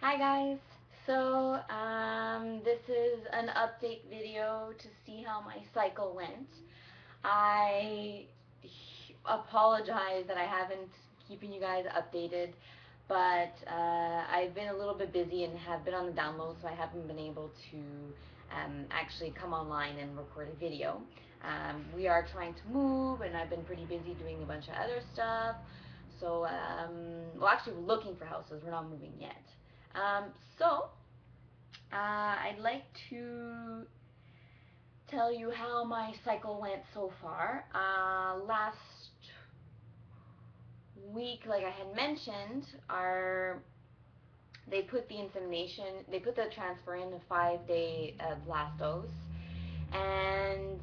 Hi guys. So this is an update video to see how my cycle went. I apologize that I haven't keeping you guys updated, but I've been a little bit busy and have been on the down low, so I haven't been able to actually come online and record a video. We are trying to move, and I've been pretty busy doing a bunch of other stuff. So, well, actually, we're looking for houses. We're not moving yet. Um, so, I'd like to tell you how my cycle went so far. Last week, like I had mentioned, they put the insemination, they put the transfer in a 5-day blast dose, and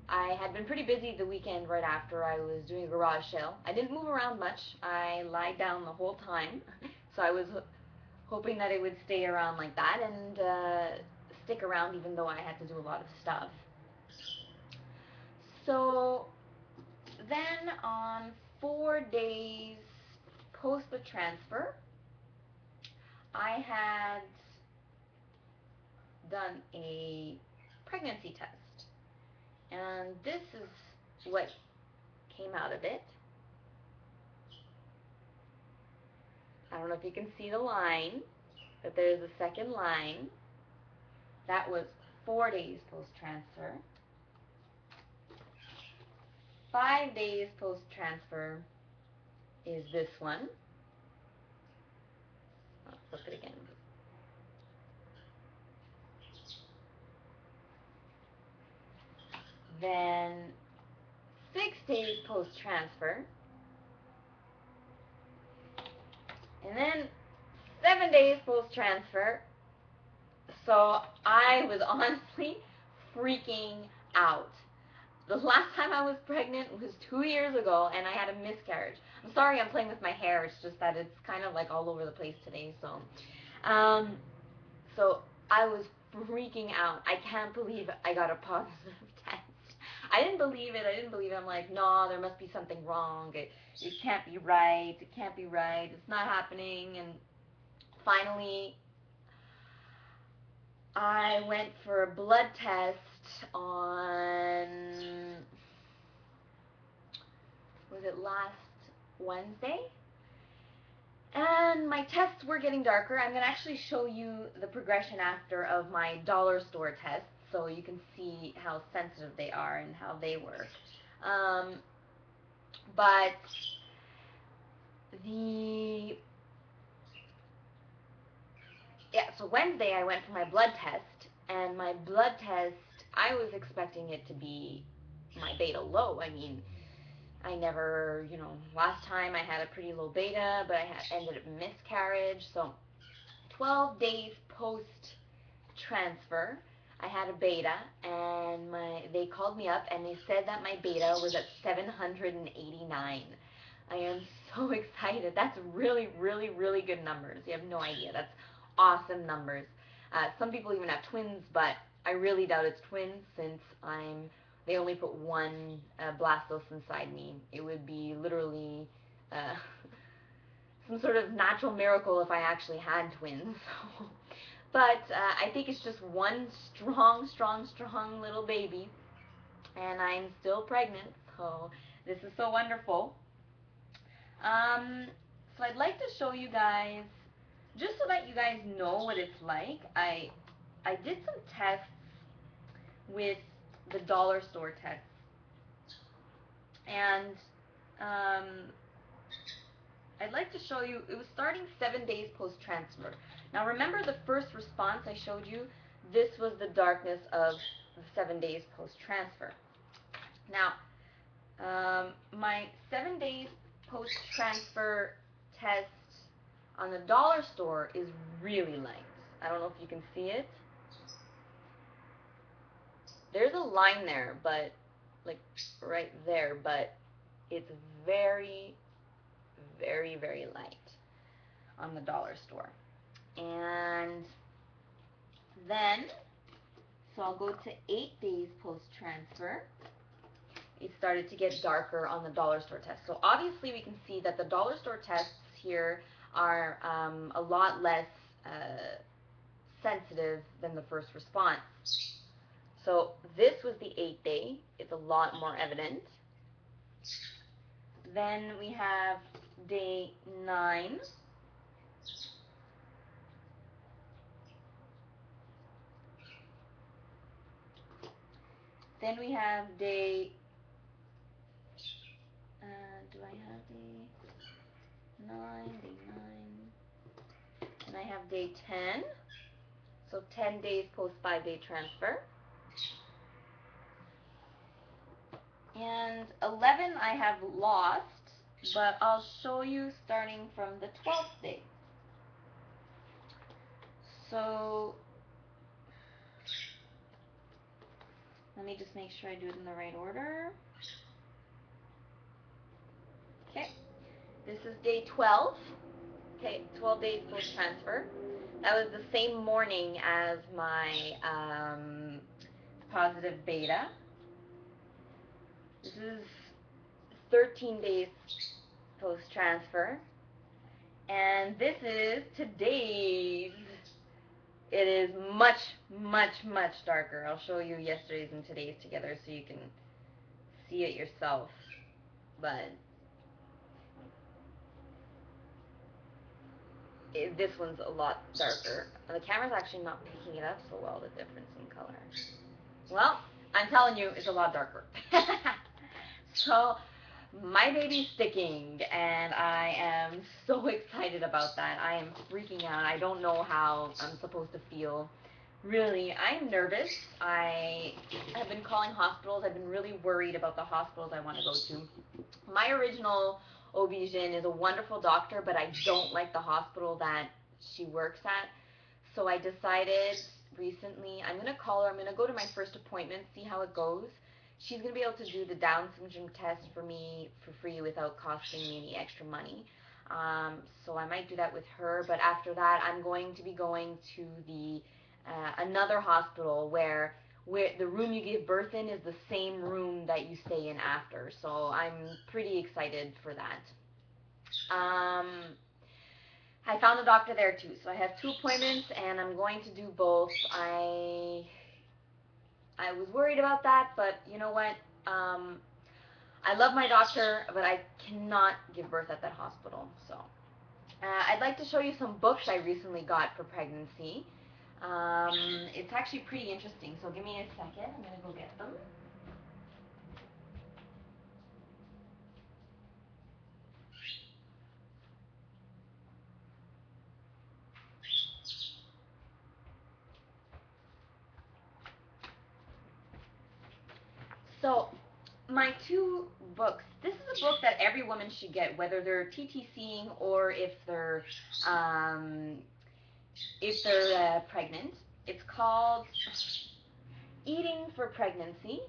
I had been pretty busy the weekend right after. I was doing a garage sale. I didn't move around much. I lied down the whole time, so I was hoping that it would stay around like that and stick around even though I had to do a lot of stuff. So then on 4 days post the transfer, I had done a pregnancy test. And this is what came out of it. I don't know if you can see the line, but there's a second line. That was 4 days post-transfer. 5 days post-transfer is this one. I'll flip it again. Then 6 days post-transfer. And then 7 days post-transfer. So I was honestly freaking out. The last time I was pregnant was 2 years ago, and I had a miscarriage. I'm sorry I'm playing with my hair. It's just that it's kind of like all over the place today. So I was freaking out. I can't believe I got a positive test. I didn't believe it. I'm like, no, there must be something wrong. It can't be right. It can't be right. It's not happening. And finally, I went for a blood test on, was it last Wednesday? And my tests were getting darker. I'm going to actually show you the progression after of my dollar store tests so you can see how sensitive they are and how they work. But so Wednesday I went for my blood test, and my blood test, I was expecting it to be my beta low. I mean, I never, last time I had a pretty low beta, but I ended up miscarriage. So 12 days post transfer, I had a beta, and they called me up and they said that my beta was at 789. I am so excited. That's really, really, really good numbers. You have no idea. That's awesome numbers. Some people even have twins, but I really doubt it's twins since they only put one blastocyst inside me. It would be literally some sort of natural miracle if I actually had twins. But I think it's just one strong, strong, strong little baby, and I'm still pregnant, so this is so wonderful. So I'd like to show you guys, just so that you guys know what it's like. I did some tests with the dollar store tests, and I'd like to show you, it was starting 7 days post-transfer. Now remember the first response I showed you? This was the darkness of the 7 days post-transfer. Now, my 7 days post-transfer test on the dollar store is really light. I don't know if you can see it. There's a line there, but like right there, but it's very, very, very light on the dollar store. And then, so I'll go to 8 days post-transfer. It started to get darker on the dollar store test. So obviously we can see that the dollar store tests here, are a lot less sensitive than the first response. So this was the 8th day. It's a lot more evident. Then we have day 9. Then we have day, do I have day 9, day 9, and I have day 10, so 10 days post 5-day transfer. And 11 I have lost, but I'll show you starting from the 12th day. So let me just make sure I do it in the right order. Okay, this is day 12. Okay, 12 days post transfer. That was the same morning as my positive beta. This is 13 days post transfer. And this is today's. It is much, much, much darker. I'll show you yesterday's and today's together so you can see it yourself. But this one's a lot darker. The camera's actually not picking it up so well, the difference in color. Well, I'm telling you, it's a lot darker. So, my baby's sticking, and I am so excited about that. I am freaking out. I don't know how I'm supposed to feel. Really, I am nervous. I have been calling hospitals. I've been really worried about the hospitals I want to go to. My original OB-GYN is a wonderful doctor, but I don't like the hospital that she works at. So I decided recently, I'm going to call her. I'm going to go to my first appointment, see how it goes. She's going to be able to do the Down syndrome test for me for free without costing me any extra money. So I might do that with her, but after that, I'm going to be going to the another hospital where the room you give birth in is the same room that you stay in after. So I'm pretty excited for that. I found a doctor there too, so I have 2 appointments, and I'm going to do both. I was worried about that, but you know what? I love my doctor, but I cannot give birth at that hospital. So I'd like to show you some books I recently got for pregnancy. It's actually pretty interesting, so give me a second. I'm going to go get them. So, my 2 books. This is a book that every woman should get, whether they're TTCing or if they're pregnant. It's called Eating for Pregnancy.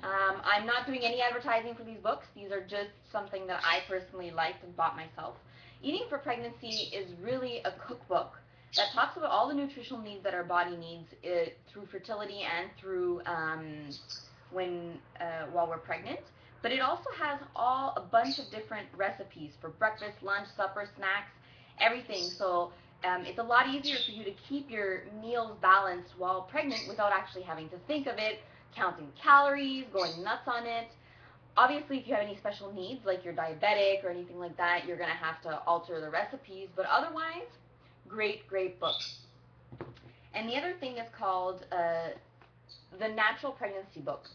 I'm not doing any advertising for these books. These are just something that I personally liked and bought myself. Eating for Pregnancy is really a cookbook that talks about all the nutritional needs that our body needs through fertility and through while we're pregnant. But it also has a bunch of different recipes for breakfast, lunch, supper, snacks, everything. So it's a lot easier for you to keep your meals balanced while pregnant without actually having to think of it, counting calories, going nuts on it. Obviously, if you have any special needs, like you're diabetic or anything like that, you're going to have to alter the recipes. But otherwise, great, great book. And the other thing is called The Natural Pregnancy Book.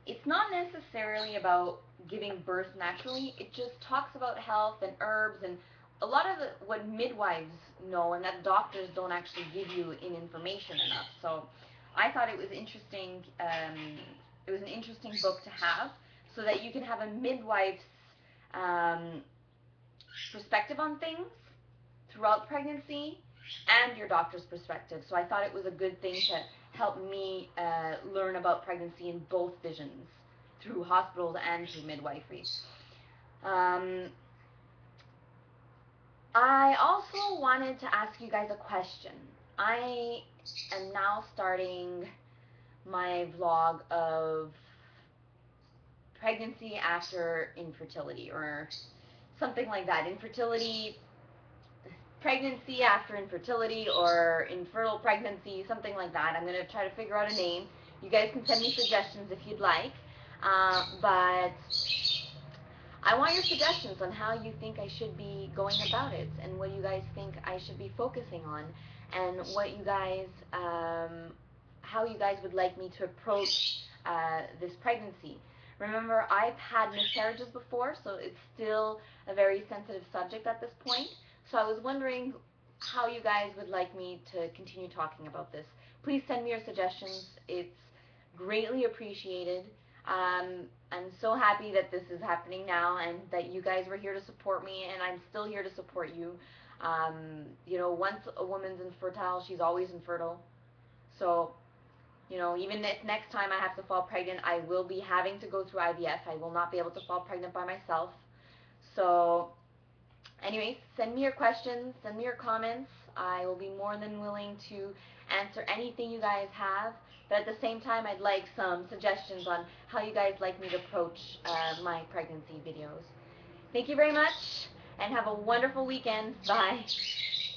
It's not necessarily about giving birth naturally. It just talks about health and herbs and a lot of what midwives know and that doctors don't actually give you in information enough. So I thought it was interesting. It was an interesting book to have so that you can have a midwife's perspective on things throughout pregnancy and your doctor's perspective. So I thought it was a good thing to help me learn about pregnancy in both visions, through hospitals and through midwifery. I also wanted to ask you guys a question. I am now starting my vlog of pregnancy after infertility, or something like that. Infertility pregnancy after infertility or infertile pregnancy, something like that. I'm going to try to figure out a name. You guys can send me suggestions if you'd like. But I want your suggestions on how you think I should be going about it and what you guys think I should be focusing on and what you guys, how you guys would like me to approach this pregnancy. Remember, I've had miscarriages before, so it's still a very sensitive subject at this point. So I was wondering how you guys would like me to continue talking about this. Please send me your suggestions. It's greatly appreciated. I'm so happy that this is happening now and that you guys were here to support me, and I'm still here to support you. Once a woman's infertile, she's always infertile. So, even if next time I have to fall pregnant, I will be having to go through IVF. I will not be able to fall pregnant by myself. So, anyways, send me your questions, send me your comments. I will be more than willing to answer anything you guys have. But at the same time, I'd like some suggestions on how you guys like me to approach my pregnancy videos. Thank you very much, and have a wonderful weekend. Bye.